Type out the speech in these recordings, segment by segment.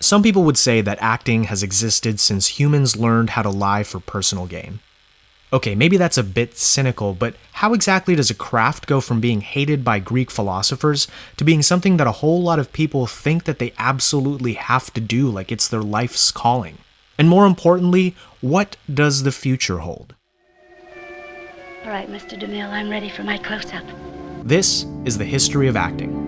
Some people would say that acting has existed since humans learned how to lie for personal gain. Okay, maybe that's a bit cynical, but how exactly does a craft go from being hated by Greek philosophers to being something that a whole lot of people think that they absolutely have to do, like it's their life's calling? And more importantly, what does the future hold? All right, Mr. DeMille, I'm ready for my close-up. This is the history of acting.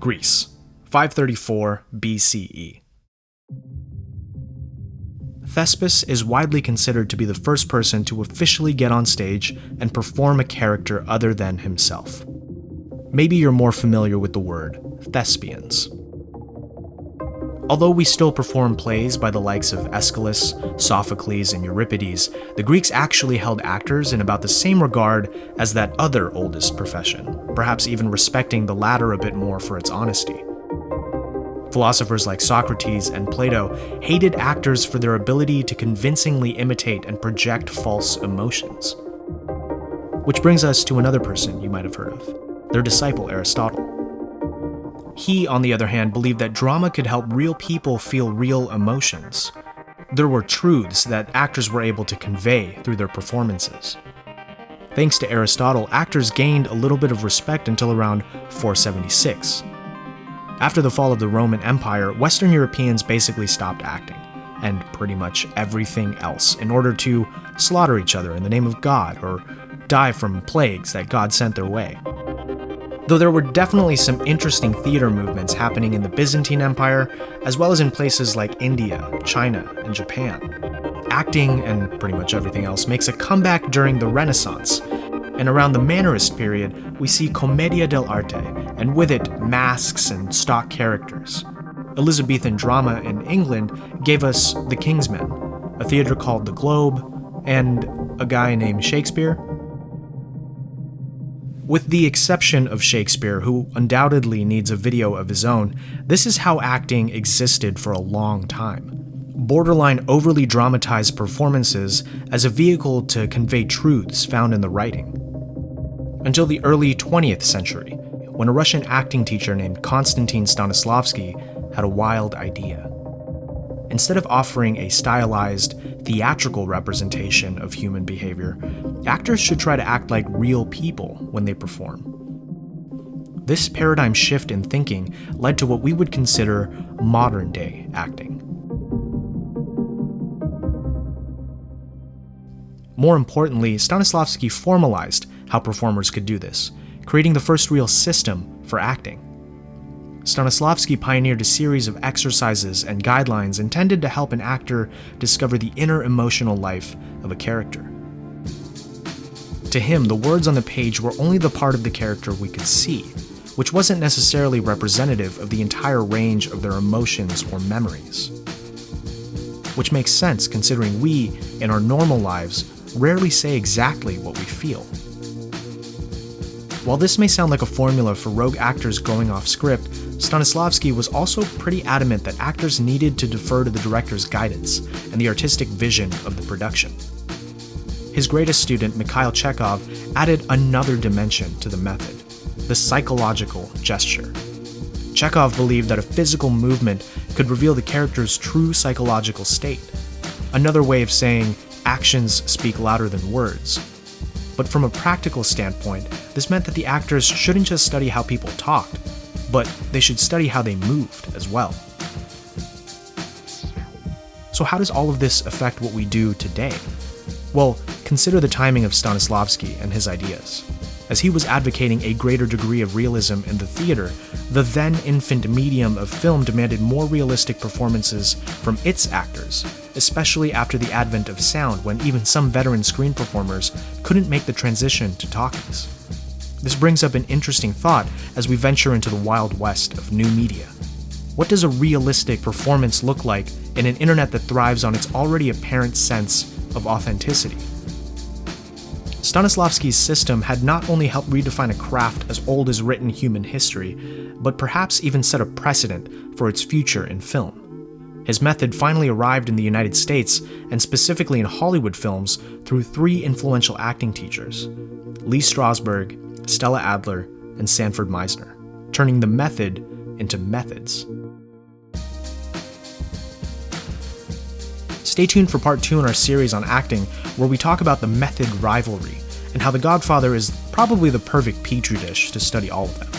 Greece, 534 BCE. Thespis is widely considered to be the first person to officially get on stage and perform a character other than himself. Maybe you're more familiar with the word thespians. Although we still perform plays by the likes of Aeschylus, Sophocles, and Euripides, the Greeks actually held actors in about the same regard as that other oldest profession, perhaps even respecting the latter a bit more for its honesty. Philosophers like Socrates and Plato hated actors for their ability to convincingly imitate and project false emotions. Which brings us to another person you might have heard of, their disciple Aristotle. He, on the other hand, believed that drama could help real people feel real emotions. There were truths that actors were able to convey through their performances. Thanks to Aristotle, actors gained a little bit of respect until around 476. After the fall of the Roman Empire, Western Europeans basically stopped acting, and pretty much everything else, in order to slaughter each other in the name of God or die from plagues that God sent their way. Though there were definitely some interesting theater movements happening in the Byzantine Empire, as well as in places like India, China, and Japan. Acting, and pretty much everything else, makes a comeback during the Renaissance, and around the Mannerist period, we see commedia dell'arte, and with it, masks and stock characters. Elizabethan drama in England gave us The King's Men, a theater called The Globe, and a guy named Shakespeare. With the exception of Shakespeare, who undoubtedly needs a video of his own, this is how acting existed for a long time. Borderline overly dramatized performances as a vehicle to convey truths found in the writing. Until the early 20th century, when a Russian acting teacher named Konstantin Stanislavski had a wild idea. Instead of offering a stylized, theatrical representation of human behavior, actors should try to act like real people when they perform. This paradigm shift in thinking led to what we would consider modern-day acting. More importantly, Stanislavski formalized how performers could do this, creating the first real system for acting. Stanislavski pioneered a series of exercises and guidelines intended to help an actor discover the inner emotional life of a character. To him, the words on the page were only the part of the character we could see, which wasn't necessarily representative of the entire range of their emotions or memories. Which makes sense considering we, in our normal lives, rarely say exactly what we feel. While this may sound like a formula for rogue actors going off script, Stanislavski was also pretty adamant that actors needed to defer to the director's guidance and the artistic vision of the production. His greatest student, Mikhail Chekhov, added another dimension to the method, the psychological gesture. Chekhov believed that a physical movement could reveal the character's true psychological state, another way of saying actions speak louder than words. But from a practical standpoint, this meant that the actors shouldn't just study how people talked, but they should study how they moved as well. So how does all of this affect what we do today? Well, consider the timing of Stanislavski and his ideas. As he was advocating a greater degree of realism in the theater, the then infant medium of film demanded more realistic performances from its actors, especially after the advent of sound when even some veteran screen performers couldn't make the transition to talkies. This brings up an interesting thought as we venture into the wild west of new media. What does a realistic performance look like in an internet that thrives on its already apparent sense of authenticity? Stanislavski's system had not only helped redefine a craft as old as written human history, but perhaps even set a precedent for its future in film. His method finally arrived in the United States, and specifically in Hollywood films, through three influential acting teachers: Lee Strasberg, Stella Adler, and Sanford Meisner, turning the method into methods. Stay tuned for part 2 in our series on acting, where we talk about the method rivalry and how The Godfather is probably the perfect petri dish to study all of them.